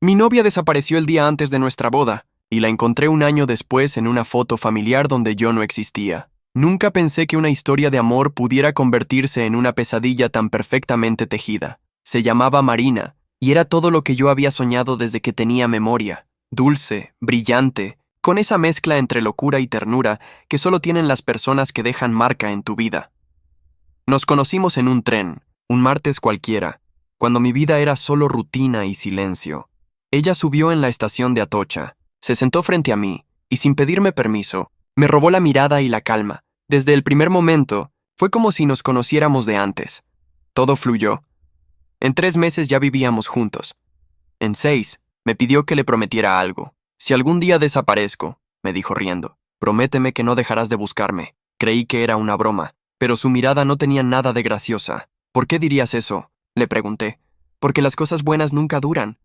Mi novia desapareció el día antes de nuestra boda, y la encontré un año después en una foto familiar donde yo no existía. Nunca pensé que una historia de amor pudiera convertirse en una pesadilla tan perfectamente tejida. Se llamaba Marina, y era todo lo que yo había soñado desde que tenía memoria. Dulce, brillante, con esa mezcla entre locura y ternura que solo tienen las personas que dejan marca en tu vida. Nos conocimos en un tren, un martes cualquiera, cuando mi vida era solo rutina y silencio. Ella subió en la estación de Atocha, se sentó frente a mí, y sin pedirme permiso, me robó la mirada y la calma. Desde el primer momento, fue como si nos conociéramos de antes. Todo fluyó. En 3 meses ya vivíamos juntos. En 6, me pidió que le prometiera algo. Si algún día desaparezco, me dijo riendo, prométeme que no dejarás de buscarme. Creí que era una broma, pero su mirada no tenía nada de graciosa. ¿Por qué dirías eso?, le pregunté. Porque las cosas buenas nunca duran.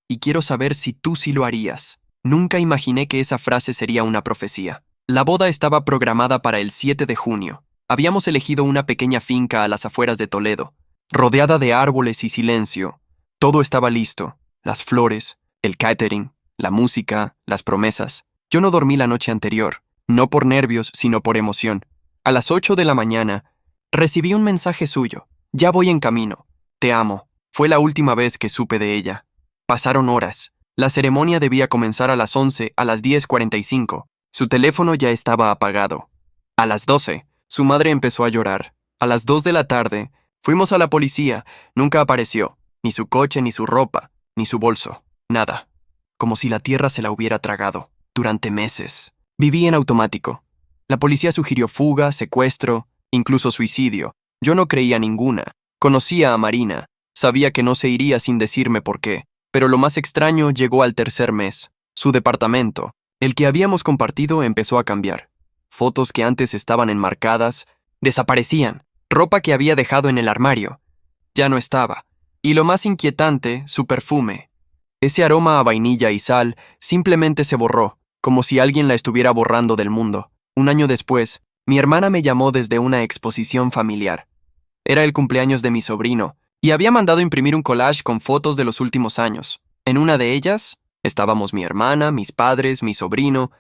Y quiero saber si tú sí lo harías. Nunca imaginé que esa frase sería una profecía. La boda estaba programada para el 7 de junio. Habíamos elegido una pequeña finca a las afueras de Toledo, rodeada de árboles y silencio. Todo estaba listo. Las flores, el catering, la música, las promesas. Yo no dormí la noche anterior, no por nervios, sino por emoción. A las 8 de la mañana, recibí un mensaje suyo. Ya voy en camino. Te amo. Fue la última vez que supe de ella. Pasaron horas. La ceremonia debía comenzar a las 11, a las 10:45. Su teléfono ya estaba apagado. A las 12, su madre empezó a llorar. A las 2 de la tarde, fuimos a la policía. Nunca apareció. Ni su coche, ni su ropa, ni su bolso. Nada. Como si la tierra se la hubiera tragado. Durante meses. Viví en automático. La policía sugirió fuga, secuestro, incluso suicidio. Yo no creía ninguna. Conocía a Marina. Sabía que no se iría sin decirme por qué. Pero lo más extraño llegó al tercer mes. Su departamento, el que habíamos compartido, empezó a cambiar. Fotos que antes estaban enmarcadas, desaparecían. Ropa que había dejado en el armario, ya no estaba. Y lo más inquietante, su perfume. Ese aroma a vainilla y sal simplemente se borró, como si alguien la estuviera borrando del mundo. Un año después, mi hermana me llamó desde una exposición familiar. Era el cumpleaños de mi sobrino, y había mandado imprimir un collage con fotos de los últimos años. En una de ellas, estábamos mi hermana, mis padres, mi sobrino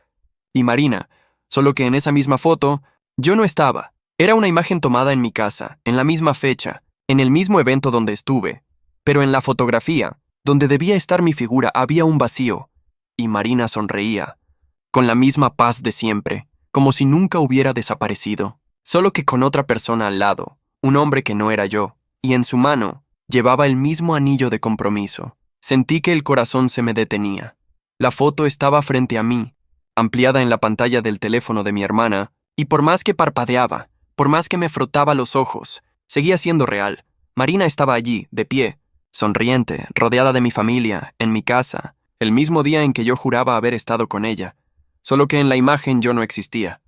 y Marina, solo que en esa misma foto, yo no estaba. Era una imagen tomada en mi casa, en la misma fecha, en el mismo evento donde estuve. Pero en la fotografía, donde debía estar mi figura, había un vacío, y Marina sonreía, con la misma paz de siempre, como si nunca hubiera desaparecido, solo que con otra persona al lado, un hombre que no era yo, y en su mano llevaba el mismo anillo de compromiso. Sentí que el corazón se me detenía. La foto estaba frente a mí, ampliada en la pantalla del teléfono de mi hermana, y por más que parpadeaba, por más que me frotaba los ojos, seguía siendo real. Marina estaba allí, de pie, sonriente, rodeada de mi familia, en mi casa, el mismo día en que yo juraba haber estado con ella, solo que en la imagen yo no existía.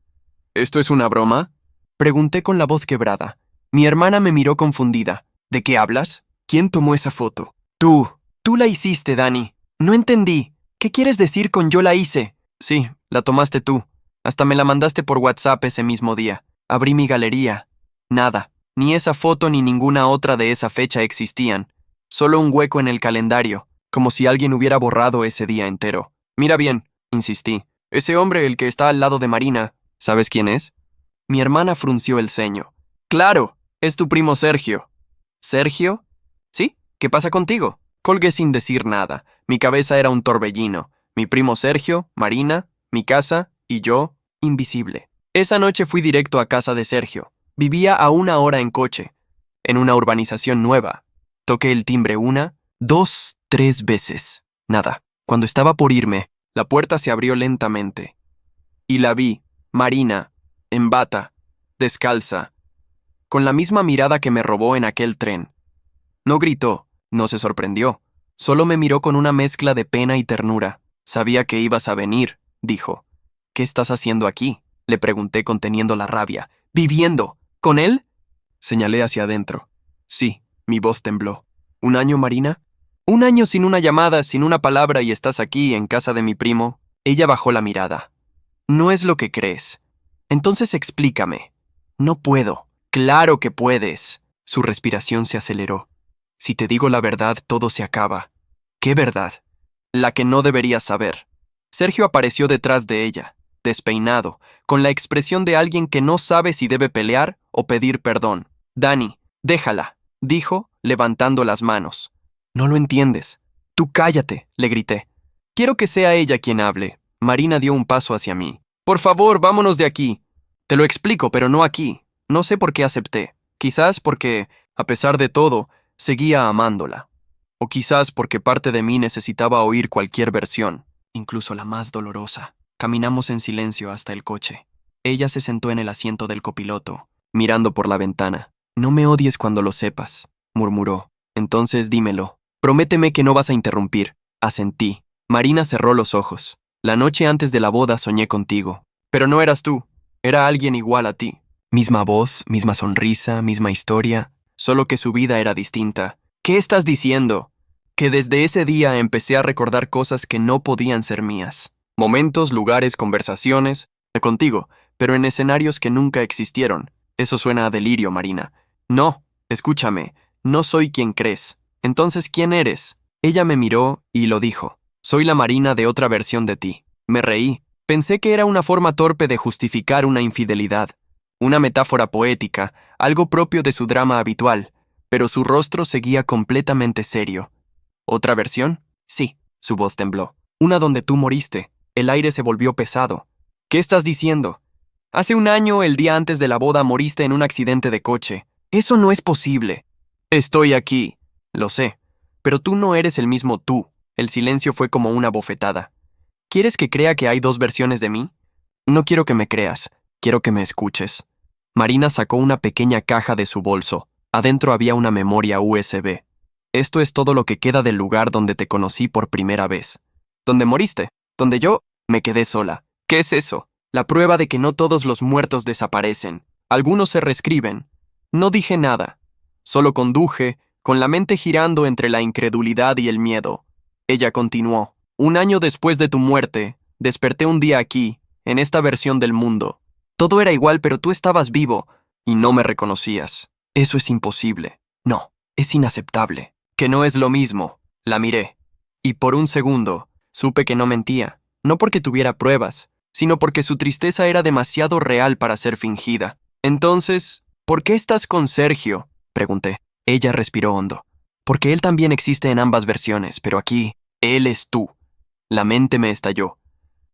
¿Esto es una broma?, pregunté con la voz quebrada. Mi hermana me miró confundida. ¿De qué hablas? ¿Quién tomó esa foto? Tú la hiciste, Dani. No entendí. ¿Qué quieres decir con yo la hice? Sí, la tomaste tú. Hasta me la mandaste por WhatsApp ese mismo día. Abrí mi galería. Nada. Ni esa foto ni ninguna otra de esa fecha existían. Solo un hueco en el calendario, como si alguien hubiera borrado ese día entero. Mira bien, insistí. Ese hombre, el que está al lado de Marina, ¿sabes quién es? Mi hermana frunció el ceño. Claro, es tu primo Sergio. ¿Sergio? ¿Sí? ¿Qué pasa contigo? Colgué sin decir nada. Mi cabeza era un torbellino. Mi primo Sergio, Marina, mi casa y yo, invisible. Esa noche fui directo a casa de Sergio. Vivía a 1 hora en coche, en una urbanización nueva. Toqué el timbre 1, 2, 3 veces. Nada. Cuando estaba por irme, la puerta se abrió lentamente. Y la vi, Marina, en bata, descalza, con la misma mirada que me robó en aquel tren. No gritó, no se sorprendió. Solo me miró con una mezcla de pena y ternura. Sabía que ibas a venir, dijo. ¿Qué estás haciendo aquí?, le pregunté conteniendo la rabia. ¿Viviendo? ¿Con él? Señalé hacia adentro. Sí, mi voz tembló. ¿1 año, Marina? 1 año sin una llamada, sin una palabra, y estás aquí, en casa de mi primo. Ella bajó la mirada. No es lo que crees. Entonces explícame. No puedo. Claro que puedes. Su respiración se aceleró. Si te digo la verdad, todo se acaba. ¿Qué verdad? la que no deberías saber. Sergio apareció detrás de ella, despeinado, con la expresión de alguien que no sabe si debe pelear o pedir perdón. Dani, déjala, dijo, levantando las manos. No lo entiendes. Tú cállate, le grité. Quiero que sea ella quien hable. Marina dio un paso hacia mí. Por favor, vámonos de aquí. Te lo explico, pero no aquí. No sé por qué acepté. Quizás porque, a pesar de todo, seguía amándola. O quizás porque parte de mí necesitaba oír cualquier versión, incluso la más dolorosa. Caminamos en silencio hasta el coche. Ella se sentó en el asiento del copiloto, mirando por la ventana. No me odies cuando lo sepas, murmuró. Entonces dímelo. Prométeme que no vas a interrumpir. Asentí. Marina cerró los ojos. La noche antes de la boda soñé contigo. Pero no eras tú. Era alguien igual a ti. Misma voz, misma sonrisa, misma historia, solo que su vida era distinta. ¿Qué estás diciendo? Que desde ese día empecé a recordar cosas que no podían ser mías. Momentos, lugares, conversaciones, contigo, pero en escenarios que nunca existieron. Eso suena a delirio, Marina. No, escúchame, no soy quien crees. Entonces, ¿quién eres? Ella me miró y lo dijo. Soy la Marina de otra versión de ti. Me reí. Pensé que era una forma torpe de justificar una infidelidad. Una metáfora poética, algo propio de su drama habitual, pero su rostro seguía completamente serio. ¿Otra versión? Sí, su voz tembló. Una donde tú moriste. El aire se volvió pesado. ¿Qué estás diciendo? Hace un año, el día antes de la boda, moriste en un accidente de coche. Eso no es posible. Estoy aquí. Lo sé. Pero tú no eres el mismo tú. El silencio fue como una bofetada. ¿Quieres que crea que hay dos versiones de mí? No quiero que me creas. Quiero que me escuches. Marina sacó una pequeña caja de su bolso. Adentro había una memoria USB. Esto es todo lo que queda del lugar donde te conocí por primera vez. ¿Dónde moriste? Donde yo me quedé sola. ¿Qué es eso? La prueba de que no todos los muertos desaparecen. Algunos se reescriben. No dije nada. Solo conduje, con la mente girando entre la incredulidad y el miedo. Ella continuó. Un año después de tu muerte, desperté un día aquí, en esta versión del mundo. Todo era igual, pero tú estabas vivo y no me reconocías. Eso es imposible. No, es inaceptable. Que no es lo mismo. La miré. Y por un segundo, supe que no mentía. No porque tuviera pruebas, sino porque su tristeza era demasiado real para ser fingida. Entonces, ¿por qué estás con Sergio? Pregunté. Ella respiró hondo. Porque él también existe en ambas versiones, pero aquí, él es tú. La mente me estalló.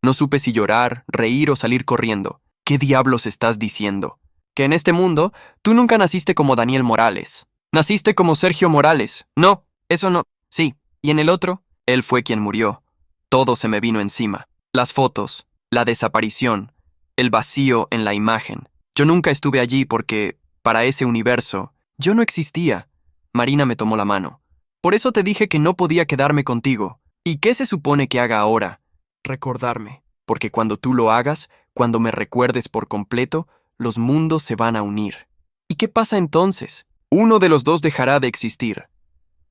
No supe si llorar, reír o salir corriendo. ¿Qué diablos estás diciendo? Que en este mundo, tú nunca naciste como Daniel Morales. Naciste como Sergio Morales. No, eso no. Sí, y en el otro, él fue quien murió. Todo se me vino encima. Las fotos, la desaparición, el vacío en la imagen. Yo nunca estuve allí porque, para ese universo, yo no existía. Marina me tomó la mano. Por eso te dije que no podía quedarme contigo. ¿Y qué se supone que haga ahora? Recordarme. Porque cuando tú lo hagas, cuando me recuerdes por completo, los mundos se van a unir. ¿Y qué pasa entonces? Uno de los dos dejará de existir.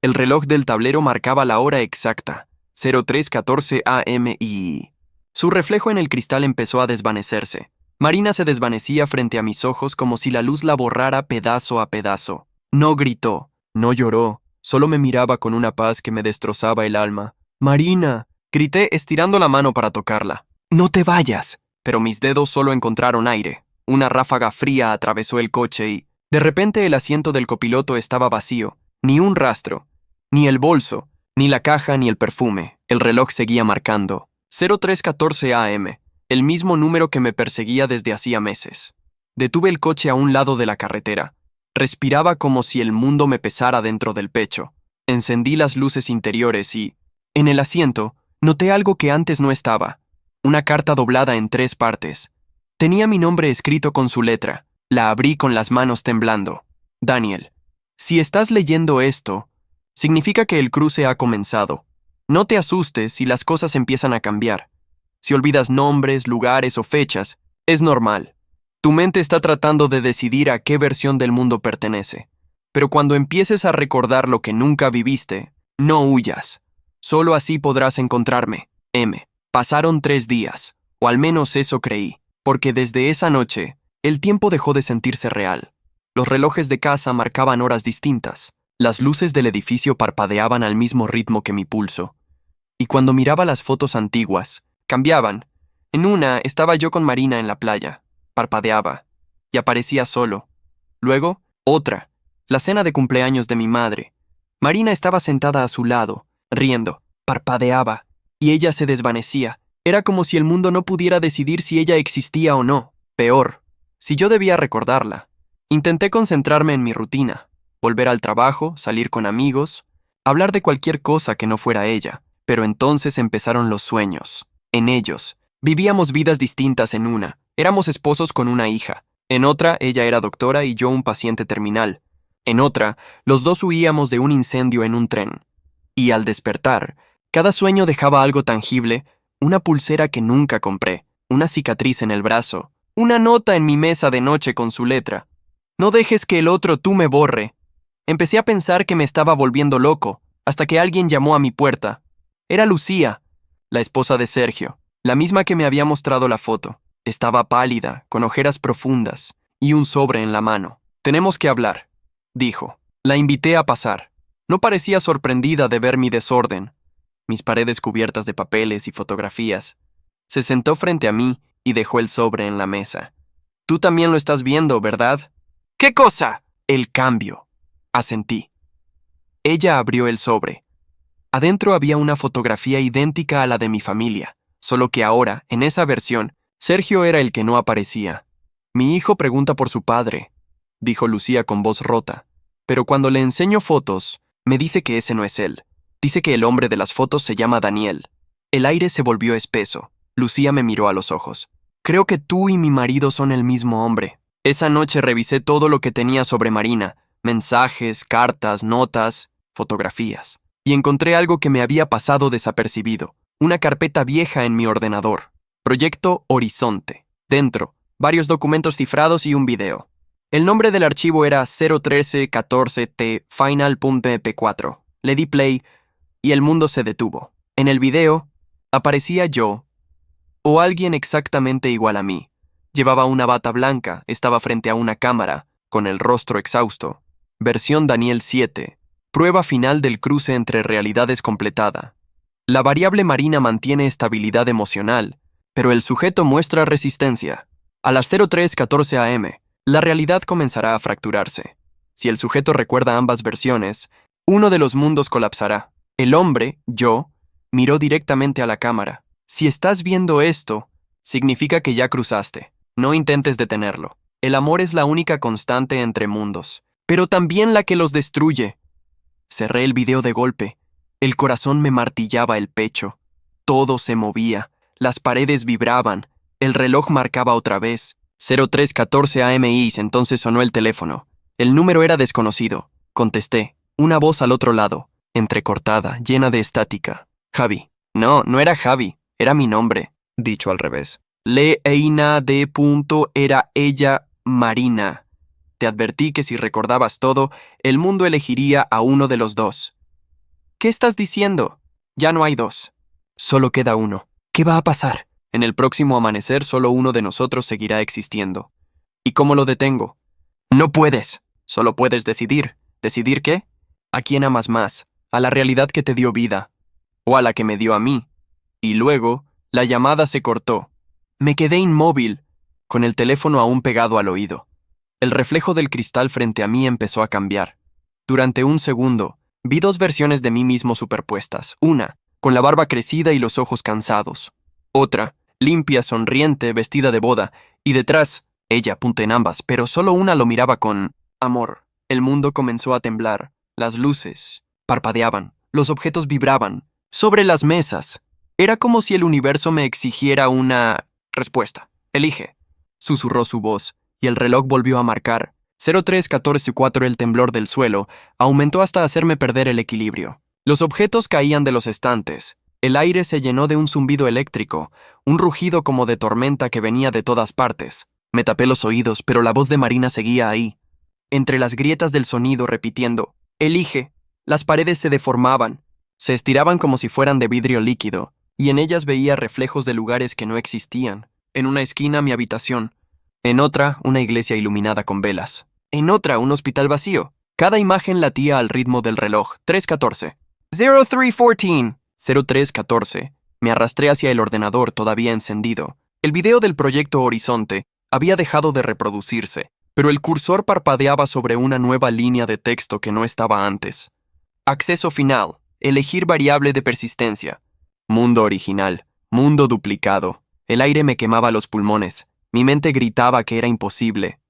El reloj del tablero marcaba la hora exacta, 03:14 AM y... Su reflejo en el cristal empezó a desvanecerse. Marina se desvanecía frente a mis ojos como si la luz la borrara pedazo a pedazo. No gritó, no lloró, solo me miraba con una paz que me destrozaba el alma. «Marina», grité estirando la mano para tocarla. «No te vayas». Pero mis dedos solo encontraron aire. Una ráfaga fría atravesó el coche y, de repente, el asiento del copiloto estaba vacío. Ni un rastro, ni el bolso, ni la caja, ni el perfume. El reloj seguía marcando. 03:14 AM, el mismo número que me perseguía desde hacía meses. Detuve el coche a un lado de la carretera. Respiraba como si el mundo me pesara dentro del pecho. Encendí las luces interiores y, en el asiento, noté algo que antes no estaba. Una carta doblada en 3 partes. Tenía mi nombre escrito con su letra. La abrí con las manos temblando. Daniel, si estás leyendo esto, significa que el cruce ha comenzado. No te asustes si las cosas empiezan a cambiar. Si olvidas nombres, lugares o fechas, es normal. Tu mente está tratando de decidir a qué versión del mundo pertenece. Pero cuando empieces a recordar lo que nunca viviste, no huyas. Solo así podrás encontrarme. M. Pasaron 3 días, o al menos eso creí, porque desde esa noche, el tiempo dejó de sentirse real. Los relojes de casa marcaban horas distintas. Las luces del edificio parpadeaban al mismo ritmo que mi pulso. Y cuando miraba las fotos antiguas, cambiaban. En una estaba yo con Marina en la playa. Parpadeaba. Y aparecía solo. Luego, otra. La cena de cumpleaños de mi madre. Marina estaba sentada a su lado, riendo. Parpadeaba. Y ella se desvanecía. Era como si el mundo no pudiera decidir si ella existía o no. Peor, si yo debía recordarla. Intenté concentrarme en mi rutina. Volver al trabajo, salir con amigos, hablar de cualquier cosa que no fuera ella. Pero entonces empezaron los sueños. En ellos, vivíamos vidas distintas en una. Éramos esposos con una hija. En otra, ella era doctora y yo un paciente terminal. En otra, los dos huíamos de un incendio en un tren. Y al despertar, cada sueño dejaba algo tangible, una pulsera que nunca compré, una cicatriz en el brazo, una nota en mi mesa de noche con su letra. No dejes que el otro tú me borre. Empecé a pensar que me estaba volviendo loco, hasta que alguien llamó a mi puerta. Era Lucía, la esposa de Sergio, la misma que me había mostrado la foto. Estaba pálida, con ojeras profundas, y un sobre en la mano. «Tenemos que hablar», dijo. La invité a pasar. No parecía sorprendida de ver mi desorden, mis paredes cubiertas de papeles y fotografías. Se sentó frente a mí y dejó el sobre en la mesa. «Tú también lo estás viendo, ¿verdad?» «¿Qué cosa?» «El cambio», asentí. Ella abrió el sobre. Adentro había una fotografía idéntica a la de mi familia, solo que ahora, en esa versión, Sergio era el que no aparecía. «Mi hijo pregunta por su padre», dijo Lucía con voz rota, pero cuando le enseño fotos, me dice que ese no es él. Dice que el hombre de las fotos se llama Daniel. El aire se volvió espeso. Lucía me miró a los ojos. «Creo que tú y mi marido son el mismo hombre». Esa noche revisé todo lo que tenía sobre Marina, mensajes, cartas, notas, fotografías, y encontré algo que me había pasado desapercibido, una carpeta vieja en mi ordenador. Proyecto Horizonte. Dentro, varios documentos cifrados y un video. El nombre del archivo era 01314T final.mp4. Le di play y el mundo se detuvo. En el video, aparecía yo, o alguien exactamente igual a mí. Llevaba una bata blanca, estaba frente a una cámara, con el rostro exhausto. Versión Daniel 7. Prueba final del cruce entre realidades completada. La variable Marina mantiene estabilidad emocional, pero el sujeto muestra resistencia. A las 03:14 am, la realidad comenzará a fracturarse. Si el sujeto recuerda ambas versiones, uno de los mundos colapsará. El hombre, yo, miró directamente a la cámara. Si estás viendo esto, significa que ya cruzaste. No intentes detenerlo. El amor es la única constante entre mundos, pero también la que los destruye. Cerré el video de golpe. El corazón me martillaba el pecho. Todo se movía. Las paredes vibraban. El reloj marcaba otra vez. 03:14 am. Entonces sonó el teléfono. El número era desconocido. Contesté. Una voz al otro lado, entrecortada, llena de estática. «Javi». No, no era Javi. Era mi nombre. Dicho al revés. «Leina de punto era ella, Marina. Te advertí que si recordabas todo, el mundo elegiría a uno de los dos». «¿Qué estás diciendo? Ya no hay dos. Solo queda uno. ¿Qué va a pasar?» «En el próximo amanecer solo uno de nosotros seguirá existiendo». «¿Y cómo lo detengo?» «No puedes. Solo puedes decidir». «¿Decidir qué?» «¿A quién amas más? ¿A la realidad que te dio vida? ¿O a la que me dio a mí?» Y luego, la llamada se cortó. Me quedé inmóvil, con el teléfono aún pegado al oído. El reflejo del cristal frente a mí empezó a cambiar. Durante un segundo, vi dos versiones de mí mismo superpuestas. Una, con la barba crecida y los ojos cansados. Otra, limpia, sonriente, vestida de boda. Y detrás, ella, punta en ambas, pero solo una lo miraba con amor. El mundo comenzó a temblar. Las luces parpadeaban. Los objetos vibraban. Sobre las mesas. Era como si el universo me exigiera una respuesta. «Elige», susurró su voz, y el reloj volvió a marcar. 03:14:4. El temblor del suelo aumentó hasta hacerme perder el equilibrio. Los objetos caían de los estantes. El aire se llenó de un zumbido eléctrico, un rugido como de tormenta que venía de todas partes. Me tapé los oídos, pero la voz de Marina seguía ahí, entre las grietas del sonido, repitiendo: «Elige». Las paredes se deformaban, se estiraban como si fueran de vidrio líquido, y en ellas veía reflejos de lugares que no existían. En una esquina, mi habitación. En otra, una iglesia iluminada con velas. En otra, un hospital vacío. Cada imagen latía al ritmo del reloj. 3:14. 03:14. 03:14. Me arrastré hacia el ordenador todavía encendido. El video del proyecto Horizonte había dejado de reproducirse, pero el cursor parpadeaba sobre una nueva línea de texto que no estaba antes. Acceso final. Elegir variable de persistencia. Mundo original. Mundo duplicado. El aire me quemaba los pulmones. Mi mente gritaba que era imposible.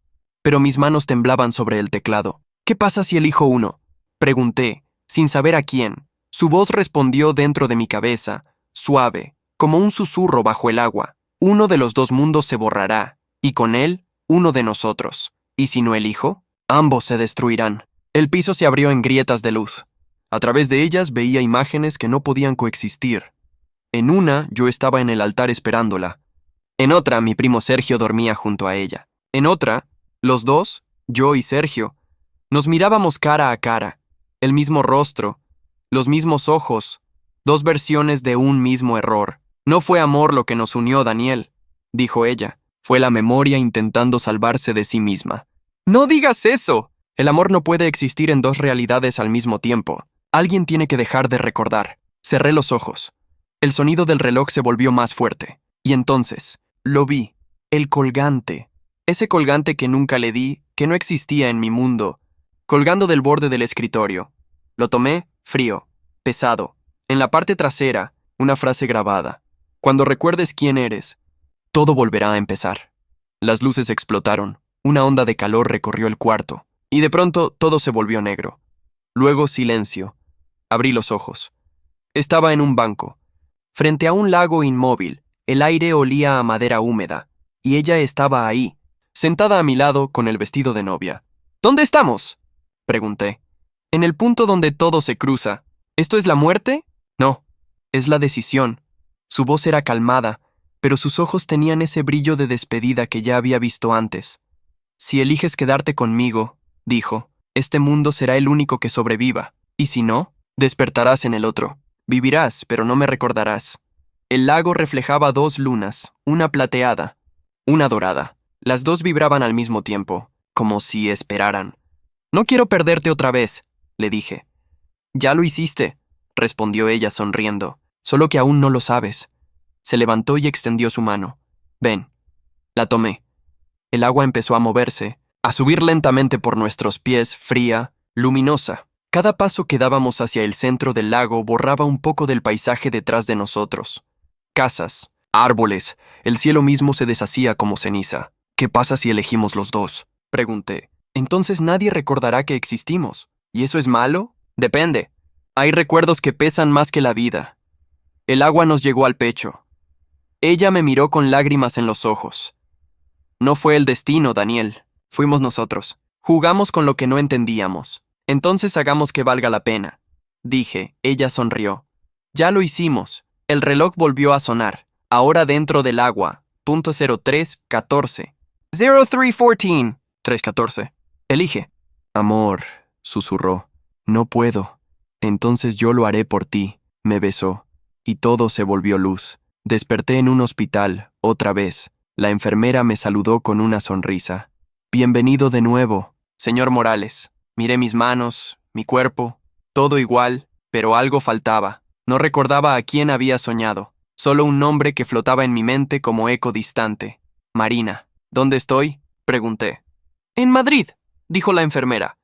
Pero mis manos temblaban sobre el teclado. ¿Qué pasa si elijo uno? Pregunté, sin saber a quién. Su voz respondió dentro de mi cabeza, suave, como un susurro bajo el agua. Uno de los dos mundos se borrará, y con él, uno de nosotros. ¿Y si no elijo? Ambos se destruirán. El piso se abrió en grietas de luz. A través de ellas veía imágenes que no podían coexistir. En una, yo estaba en el altar esperándola. En otra, mi primo Sergio dormía junto a ella. En otra, los dos, yo y Sergio, nos mirábamos cara a cara, el mismo rostro, los mismos ojos, dos versiones de un mismo error. No fue amor lo que nos unió, Daniel, dijo ella. Fue la memoria intentando salvarse de sí misma. ¡No digas eso! El amor no puede existir en dos realidades al mismo tiempo. Alguien tiene que dejar de recordar. Cerré los ojos. El sonido del reloj se volvió más fuerte. Y entonces, lo vi. El colgante. Ese colgante que nunca le di, que no existía en mi mundo, colgando del borde del escritorio. Lo tomé, frío, pesado. En la parte trasera, una frase grabada. Cuando recuerdes quién eres, todo volverá a empezar. Las luces explotaron. Una onda de calor recorrió el cuarto. Y de pronto todo se volvió negro. Luego silencio. Abrí los ojos. Estaba en un banco. Frente a un lago inmóvil, el aire olía a madera húmeda. Y ella estaba ahí, sentada a mi lado con el vestido de novia. ¿Dónde estamos?, pregunté. En el punto donde todo se cruza. ¿Esto es la muerte? No, es la decisión. Su voz era calmada, pero sus ojos tenían ese brillo de despedida que ya había visto antes. Si eliges quedarte conmigo, dijo, este mundo será el único que sobreviva. Y si no, despertarás en el otro. Vivirás, pero no me recordarás. El lago reflejaba dos lunas, una plateada, una dorada. Las dos vibraban al mismo tiempo, como si esperaran. No quiero perderte otra vez, le dije. Ya lo hiciste, respondió ella sonriendo, solo que aún no lo sabes. Se levantó y extendió su mano. Ven. La tomé. El agua empezó a moverse, a subir lentamente por nuestros pies, fría, luminosa. Cada paso que dábamos hacia el centro del lago borraba un poco del paisaje detrás de nosotros. Casas, árboles, el cielo mismo se deshacía como ceniza. ¿Qué pasa si elegimos los dos?, pregunté. Entonces nadie recordará que existimos. ¿Y eso es malo? Depende. Hay recuerdos que pesan más que la vida. El agua nos llegó al pecho. Ella me miró con lágrimas en los ojos. No fue el destino, Daniel. Fuimos nosotros. Jugamos con lo que no entendíamos. Entonces hagamos que valga la pena. Dije. Ella sonrió. Ya lo hicimos. El reloj volvió a sonar. Ahora dentro del agua. .0314. 0314. 314. Elige. Amor, susurró. No puedo. Entonces yo lo haré por ti. Me besó. Y todo se volvió luz. Desperté en un hospital, otra vez. La enfermera me saludó con una sonrisa. Bienvenido de nuevo, señor Morales. Miré mis manos, mi cuerpo, todo igual, pero algo faltaba. No recordaba a quién había soñado. Solo un nombre que flotaba en mi mente como eco distante. Marina. ¿Dónde estoy?, pregunté. En Madrid, dijo la enfermera.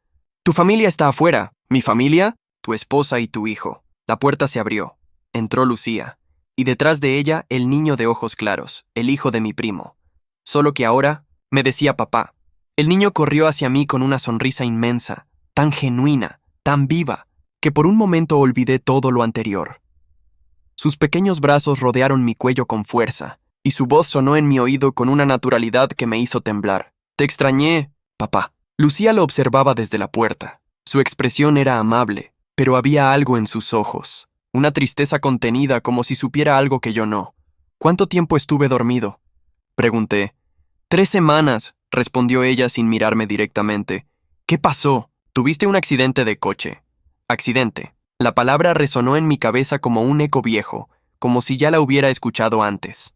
Tu familia está afuera. ¿Mi familia? Tu esposa y tu hijo. La puerta se abrió. Entró Lucía. Y detrás de ella el niño de ojos claros, el hijo de mi primo. Solo que ahora me decía papá. El niño corrió hacia mí con una sonrisa inmensa, tan genuina, tan viva, que por un momento olvidé todo lo anterior. Sus pequeños brazos rodearon mi cuello con fuerza, y su voz sonó en mi oído con una naturalidad que me hizo temblar. Te extrañé, papá. Lucía lo observaba desde la puerta. Su expresión era amable, pero había algo en sus ojos. Una tristeza contenida como si supiera algo que yo no. ¿Cuánto tiempo estuve dormido?, pregunté. 3 semanas, respondió ella sin mirarme directamente. ¿Qué pasó? Tuviste un accidente de coche. Accidente. La palabra resonó en mi cabeza como un eco viejo, como si ya la hubiera escuchado antes.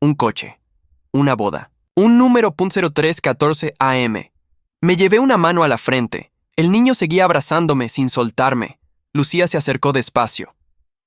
Un coche. Una boda. Un número .0314 AM. Me llevé una mano a la frente. El niño seguía abrazándome sin soltarme. Lucía se acercó despacio.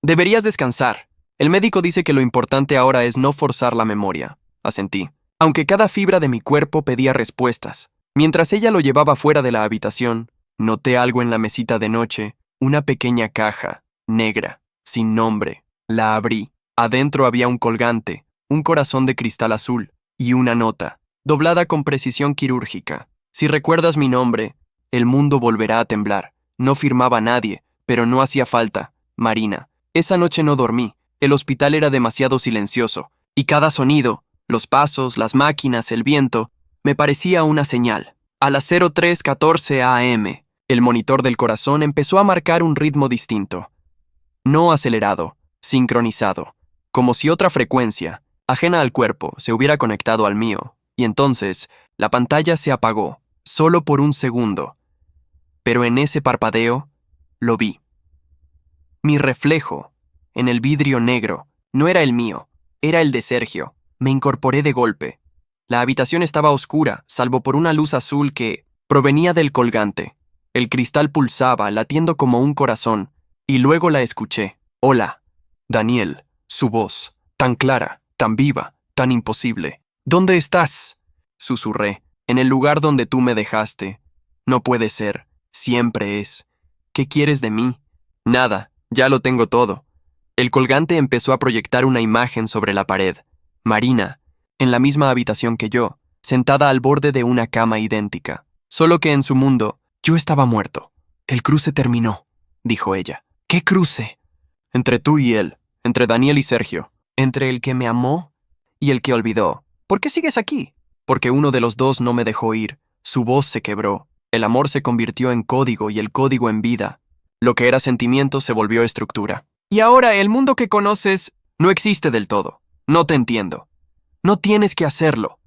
Deberías descansar. El médico dice que lo importante ahora es no forzar la memoria. Asentí, aunque cada fibra de mi cuerpo pedía respuestas. Mientras ella lo llevaba fuera de la habitación, noté algo en la mesita de noche, una pequeña caja, negra, sin nombre. La abrí. Adentro había un colgante, un corazón de cristal azul y una nota, doblada con precisión quirúrgica. Si recuerdas mi nombre, el mundo volverá a temblar. No firmaba nadie, pero no hacía falta. Marina. Esa noche no dormí. El hospital era demasiado silencioso, y cada sonido, los pasos, las máquinas, el viento, me parecía una señal. A las 03:14 a.m., el monitor del corazón empezó a marcar un ritmo distinto. No acelerado, sincronizado, como si otra frecuencia, ajena al cuerpo, se hubiera conectado al mío, y entonces la pantalla se apagó, solo por un segundo. Pero en ese parpadeo, lo vi. Mi reflejo, en el vidrio negro, no era el mío, era el de Sergio. Me incorporé de golpe. La habitación estaba oscura, salvo por una luz azul que provenía del colgante. El cristal pulsaba, latiendo como un corazón, y luego la escuché. Hola, Daniel, su voz, tan clara, tan viva, tan imposible. ¿Dónde estás? Susurré. En el lugar donde tú me dejaste. No puede ser, siempre es. ¿Qué quieres de mí? Nada, ya lo tengo todo. El colgante empezó a proyectar una imagen sobre la pared. Marina, en la misma habitación que yo, sentada al borde de una cama idéntica. Solo que en su mundo, yo estaba muerto. El cruce terminó, dijo ella. ¿Qué cruce? Entre tú y él, entre Daniel y Sergio, entre el que me amó y el que olvidó. ¿Por qué sigues aquí? Porque uno de los dos no me dejó ir. Su voz se quebró. El amor se convirtió en código y el código en vida. Lo que era sentimiento se volvió estructura. Y ahora el mundo que conoces no existe del todo. No te entiendo. No tienes que hacerlo.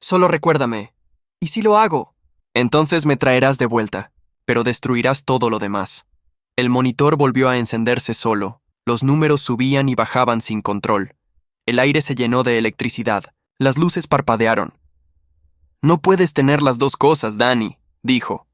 Solo recuérdame. ¿Y si lo hago? Entonces me traerás de vuelta, pero destruirás todo lo demás. El monitor volvió a encenderse solo. Los números subían y bajaban sin control. El aire se llenó de electricidad. Las luces parpadearon. No puedes tener las dos cosas, Dani, dijo.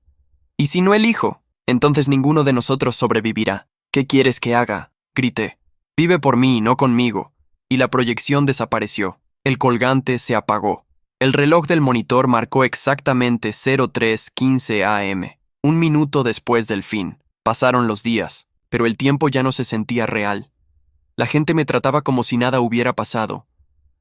¿Y si no elijo? Entonces ninguno de nosotros sobrevivirá. ¿Qué quieres que haga? Grité. Vive por mí, no conmigo. Y la proyección desapareció. El colgante se apagó. El reloj del monitor marcó exactamente 03:15 a.m. Un minuto después del fin. Pasaron los días, pero el tiempo ya no se sentía real. La gente me trataba como si nada hubiera pasado.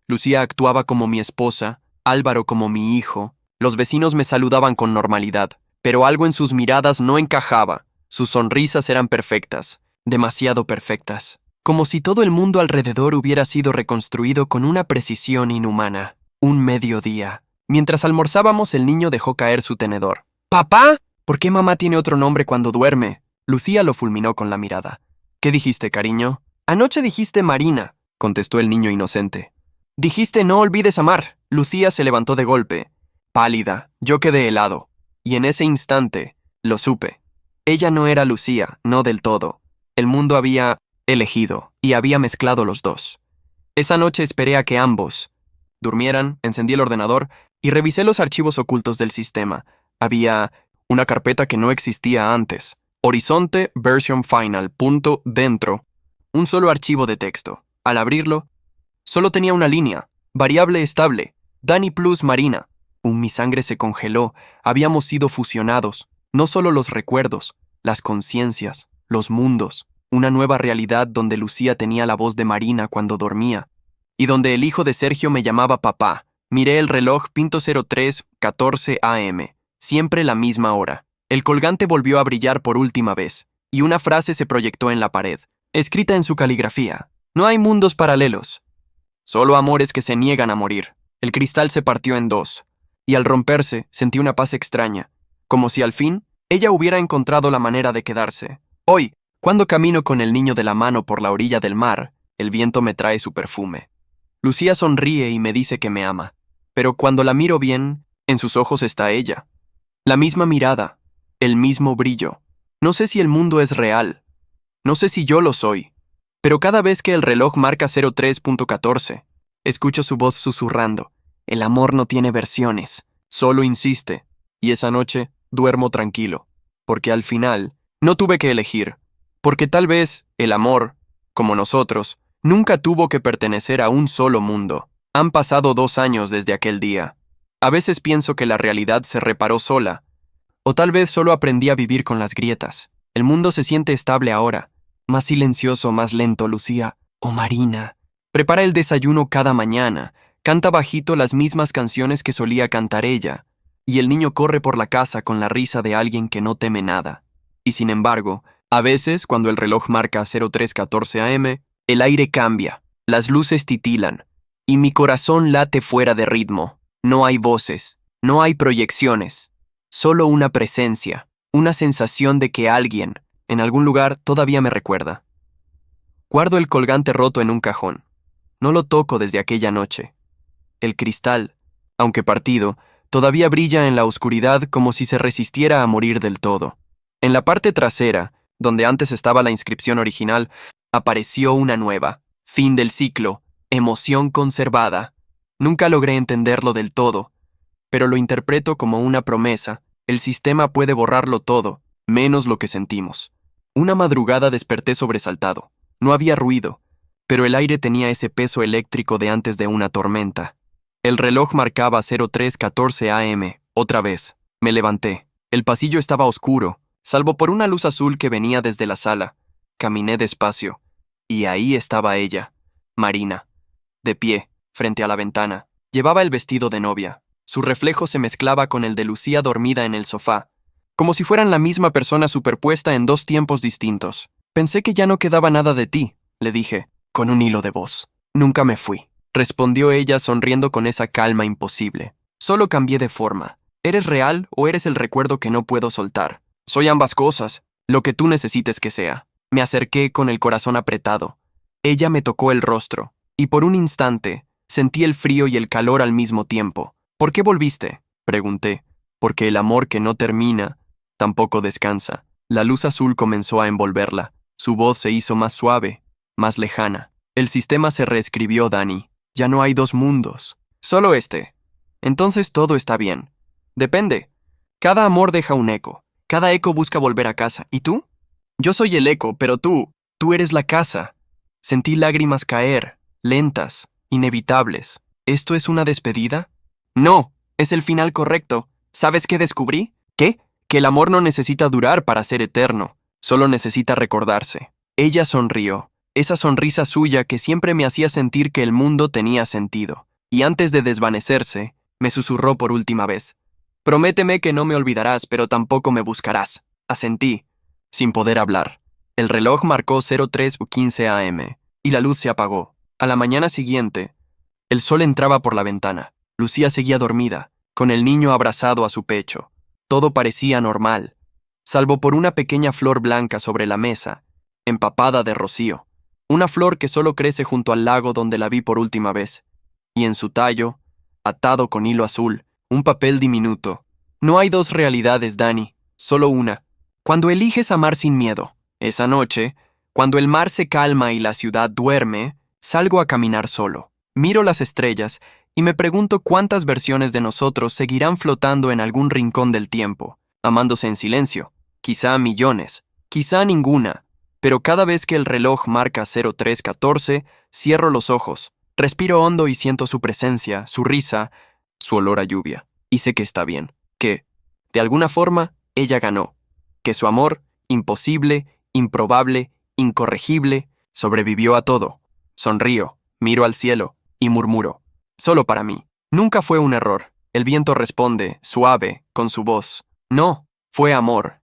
Lucía actuaba como mi esposa, Álvaro como mi hijo. Los vecinos me saludaban con normalidad, pero algo en sus miradas no encajaba. Sus sonrisas eran perfectas, demasiado perfectas. Como si todo el mundo alrededor hubiera sido reconstruido con una precisión inhumana. Un mediodía. Mientras almorzábamos, el niño dejó caer su tenedor. ¿Papá? ¿Por qué mamá tiene otro nombre cuando duerme? Lucía lo fulminó con la mirada. ¿Qué dijiste, cariño? Anoche dijiste Marina, contestó el niño inocente. Dijiste no olvides amar. Lucía se levantó de golpe. Pálida, yo quedé helado. Y en ese instante, lo supe. Ella no era Lucía, no del todo. El mundo había elegido, y había mezclado los dos. Esa noche esperé a que ambos durmieran, encendí el ordenador y revisé los archivos ocultos del sistema. Había una carpeta que no existía antes. Horizonte Version Final. Dentro. Un solo archivo de texto. Al abrirlo, solo tenía una línea. Variable estable. Dani plus Marina. Mi sangre se congeló. Habíamos sido fusionados. No solo los recuerdos, las conciencias, los mundos. Una nueva realidad donde Lucía tenía la voz de Marina cuando dormía, y donde el hijo de Sergio me llamaba papá. Miré el reloj. 03:14 a.m. Siempre la misma hora. El colgante volvió a brillar por última vez, y una frase se proyectó en la pared, escrita en su caligrafía. No hay mundos paralelos. Solo amores que se niegan a morir. El cristal se partió en dos, y al romperse sentí una paz extraña, como si al fin ella hubiera encontrado la manera de quedarse. Hoy, cuando camino con el niño de la mano por la orilla del mar, el viento me trae su perfume. Lucía sonríe y me dice que me ama, pero cuando la miro bien, en sus ojos está ella. La misma mirada, el mismo brillo. No sé si el mundo es real, no sé si yo lo soy, pero cada vez que el reloj marca 03:14, escucho su voz susurrando. El amor no tiene versiones, solo insiste, y esa noche duermo tranquilo, porque al final no tuve que elegir, porque tal vez el amor como nosotros, nunca tuvo que pertenecer a un solo mundo. Han pasado 2 años desde aquel día. A veces pienso que la realidad se reparó sola, o tal vez solo aprendí a vivir con las grietas. El mundo se siente estable ahora, más silencioso, más lento, Lucía. O Marina. Prepara el desayuno cada mañana, canta bajito las mismas canciones que solía cantar ella, y el niño corre por la casa con la risa de alguien que no teme nada. Y sin embargo, a veces, cuando el reloj marca 03:14 AM, el aire cambia, las luces titilan, y mi corazón late fuera de ritmo. No hay voces, no hay proyecciones, solo una presencia, una sensación de que alguien, en algún lugar, todavía me recuerda. Guardo el colgante roto en un cajón. No lo toco desde aquella noche. El cristal, aunque partido, todavía brilla en la oscuridad como si se resistiera a morir del todo. En la parte trasera, donde antes estaba la inscripción original, apareció una nueva. Fin del ciclo. Emoción conservada. Nunca logré entenderlo del todo, pero lo interpreto como una promesa. El sistema puede borrarlo todo, menos lo que sentimos. Una madrugada desperté sobresaltado. No había ruido, pero el aire tenía ese peso eléctrico de antes de una tormenta. El reloj marcaba 03:14 AM. Otra vez. Me levanté. El pasillo estaba oscuro, salvo por una luz azul que venía desde la sala. Caminé despacio, y ahí estaba ella, Marina, de pie, frente a la ventana. Llevaba el vestido de novia. Su reflejo se mezclaba con el de Lucía dormida en el sofá, como si fueran la misma persona superpuesta en 2 tiempos distintos. Pensé que ya no quedaba nada de ti, le dije, con un hilo de voz. Nunca me fui, respondió ella sonriendo con esa calma imposible. Solo cambié de forma. ¿Eres real o eres el recuerdo que no puedo soltar? Soy ambas cosas, lo que tú necesites que sea. Me acerqué con el corazón apretado. Ella me tocó el rostro, y por un instante sentí el frío y el calor al mismo tiempo. ¿Por qué volviste?, pregunté. Porque el amor que no termina, tampoco descansa. La luz azul comenzó a envolverla. Su voz se hizo más suave, más lejana. El sistema se reescribió, Dani. Ya no hay 2 mundos, solo este. Entonces todo está bien. Depende. Cada amor deja un eco. Cada eco busca volver a casa. ¿Y tú? Yo soy el eco, pero tú eres la casa. Sentí lágrimas caer, lentas, inevitables. ¿Esto es una despedida? No, es el final correcto. ¿Sabes qué descubrí? ¿Qué? Que el amor no necesita durar para ser eterno. Solo necesita recordarse. Ella sonrió. Esa sonrisa suya que siempre me hacía sentir que el mundo tenía sentido. Y antes de desvanecerse, me susurró por última vez. Prométeme que no me olvidarás, pero tampoco me buscarás. Asentí, sin poder hablar. El reloj marcó 03:15 AM, y la luz se apagó. A la mañana siguiente, el sol entraba por la ventana. Lucía seguía dormida, con el niño abrazado a su pecho. Todo parecía normal, salvo por una pequeña flor blanca sobre la mesa, empapada de rocío. Una flor que solo crece junto al lago donde la vi por última vez. Y en su tallo, atado con hilo azul, un papel diminuto. No hay 2 realidades, Dani, solo una. Cuando eliges amar sin miedo, esa noche, cuando el mar se calma y la ciudad duerme, salgo a caminar solo. Miro las estrellas y me pregunto cuántas versiones de nosotros seguirán flotando en algún rincón del tiempo, amándose en silencio. Quizá millones, quizá ninguna, pero cada vez que el reloj marca 03:14, cierro los ojos, respiro hondo y siento su presencia, su risa, su olor a lluvia. Y sé que está bien, que, de alguna forma, ella ganó, que su amor, imposible, improbable, incorregible, sobrevivió a todo. Sonrío, miro al cielo y murmuro. Solo para mí. Nunca fue un error. El viento responde, suave, con su voz. No, fue amor.